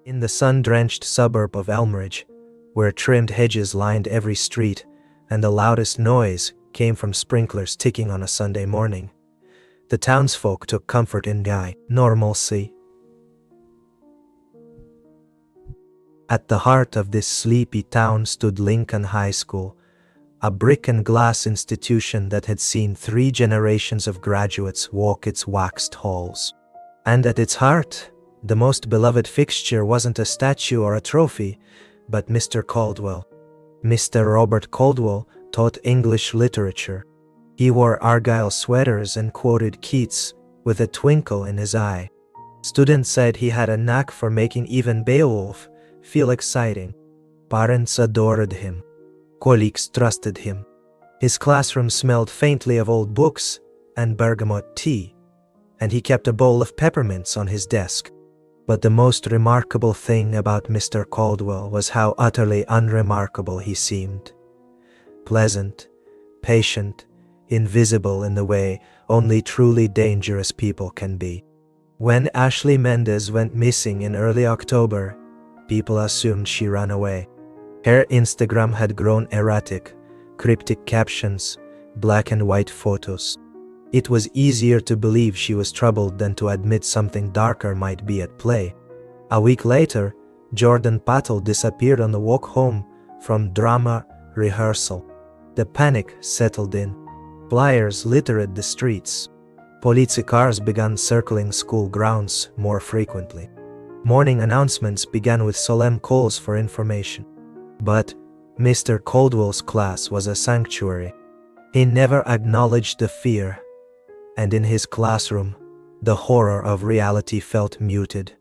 In the sun-drenched suburb of Elmridge, where trimmed hedges lined every street and the loudest noise came from sprinklers ticking on a Sunday morning, the townsfolk took comfort in normalcy. At the heart of this sleepy town stood Lincoln High School, a brick and glass institution that had seen 3 generations of graduates walk its waxed halls. And at its heart, the most beloved fixture wasn't a statue or a trophy, but Mr. Caldwell. Mr. Robert Caldwell taught English literature. He wore Argyle sweaters and quoted Keats with a twinkle in his eye. Students said he had a knack for making even Beowulf feel exciting. Parents adored him. Colleagues trusted him. His classroom smelled faintly of old books and bergamot tea, and he kept a bowl of peppermints on his desk. But the most remarkable thing about Mr. Caldwell was how utterly unremarkable he seemed. Pleasant, patient, invisible in the way only truly dangerous people can be. When Ashley Mendez went missing in early October, people assumed she ran away. Her Instagram had grown erratic, cryptic captions, black and white photos. It was easier to believe she was troubled than to admit something darker might be at play. A week later, Jordan Patel disappeared on the walk home from drama rehearsal. The panic settled in. Flyers littered the streets. Police cars began circling school grounds more frequently. Morning announcements began with solemn calls for information. But Mr. Caldwell's class was a sanctuary. He never acknowledged the fear, and in his classroom, the horror of reality felt muted,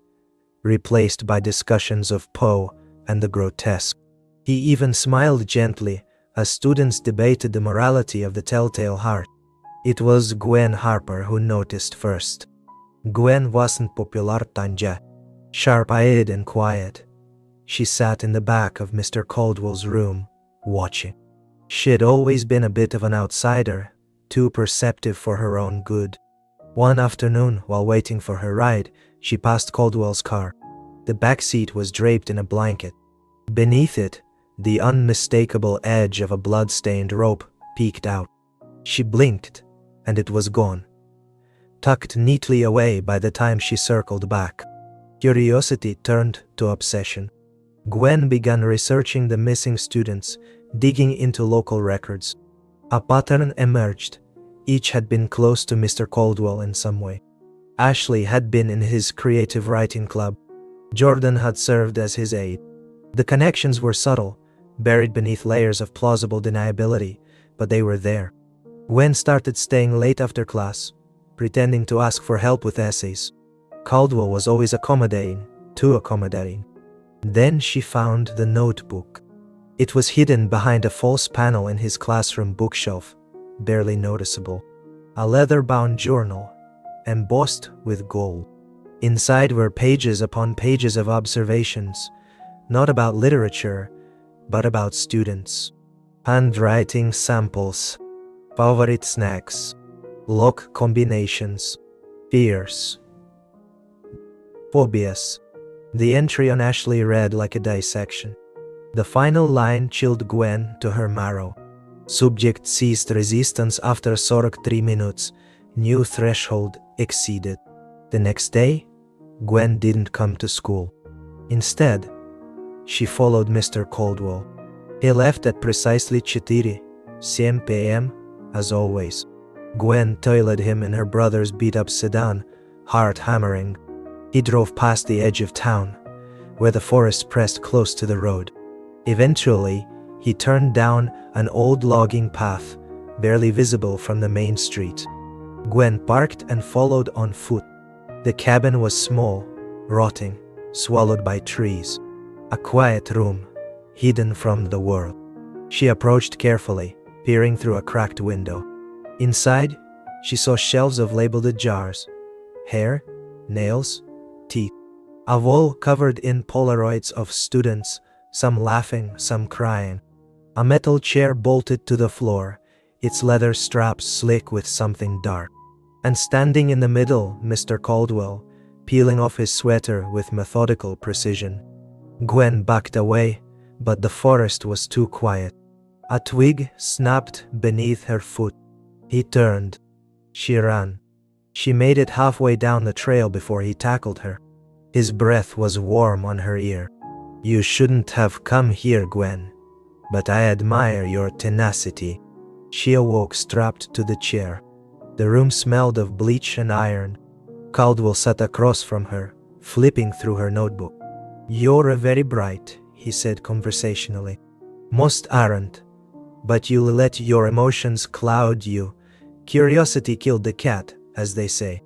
replaced by discussions of Poe and the grotesque. He even smiled gently as students debated the morality of the telltale heart. It was Gwen Harper who noticed first. Gwen wasn't popular tanja, sharp-eyed and quiet. She sat in the back of Mr. Caldwell's room, watching. She'd always been a bit of an outsider, too perceptive for her own good. One afternoon, while waiting for her ride, she passed Caldwell's car. The back seat was draped in a blanket. Beneath it, the unmistakable edge of a blood-stained rope peeked out. She blinked, and it was gone, tucked neatly away by the time she circled back. Curiosity turned to obsession. Gwen began researching the missing students, digging into local records. A pattern emerged. Each had been close to Mr. Caldwell in some way. Ashley had been in his creative writing club. Jordan had served as his aide. The connections were subtle, buried beneath layers of plausible deniability, but they were there. Gwen started staying late after class, pretending to ask for help with essays. Caldwell was always accommodating, too accommodating. Then she found the notebook. It was hidden behind a false panel in his classroom bookshelf, barely noticeable. A leather-bound journal, embossed with gold. Inside were pages upon pages of observations, not about literature, but about students. Handwriting samples, favorite snacks, lock combinations, fears, phobias. The entry on Ashley read like a dissection. The final line chilled Gwen to her marrow. Subject ceased resistance after 43 minutes. New threshold exceeded. The next day, Gwen didn't come to school. Instead, she followed Mr. Caldwell. He left at precisely 7 p.m. as always. Gwen toiled him in her brother's beat-up sedan, heart hammering. He drove past the edge of town, where the forest pressed close to the road. Eventually, he turned down an old logging path, barely visible from the main street. Gwen parked and followed on foot. The cabin was small, rotting, swallowed by trees. A quiet room, hidden from the world. She approached carefully, peering through a cracked window. Inside, she saw shelves of labeled jars. Hair, nails, teeth. A wall covered in Polaroids of students, some laughing, some crying. A metal chair bolted to the floor, its leather straps slick with something dark. And standing in the middle, Mr. Caldwell, peeling off his sweater with methodical precision. Gwen backed away, but the forest was too quiet. A twig snapped beneath her foot. He turned. She ran. She made it halfway down the trail before he tackled her. His breath was warm on her ear. "You shouldn't have come here, Gwen, but I admire your tenacity." She awoke strapped to the chair. The room smelled of bleach and iron. Caldwell sat across from her, flipping through her notebook. "You're very bright," he said conversationally. "Most aren't, but you'll let your emotions cloud you. Curiosity killed the cat, as they say."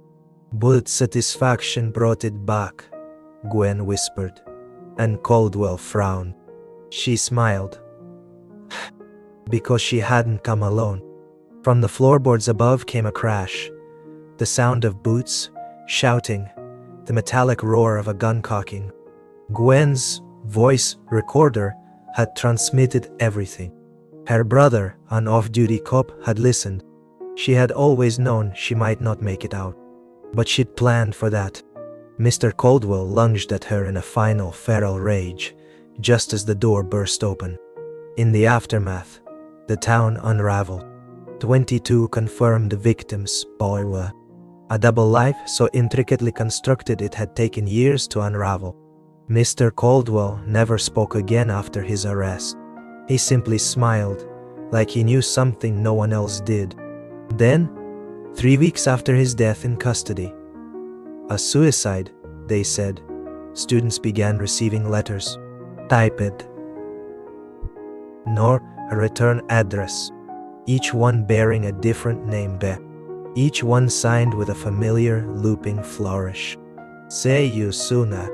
"But satisfaction brought it back," Gwen whispered, and Caldwell frowned. She smiled, because she hadn't come alone. From the floorboards above came a crash, the sound of boots, shouting, the metallic roar of a gun cocking. Gwen's voice recorder had transmitted everything. Her brother, an off-duty cop, had listened. She had always known she might not make it out, but she'd planned for that. Mr. Caldwell lunged at her in a final feral rage, just as the door burst open. In the aftermath, the town unraveled. 22 confirmed victims, spoiler. A double life so intricately constructed it had taken years to unravel. Mr. Caldwell never spoke again after his arrest. He simply smiled, like he knew something no one else did. Then, 3 weeks after his death in custody, a suicide, they said, students began receiving letters, typed, nor a return address, each one bearing a different name, each one signed with a familiar looping flourish. "See you sooner."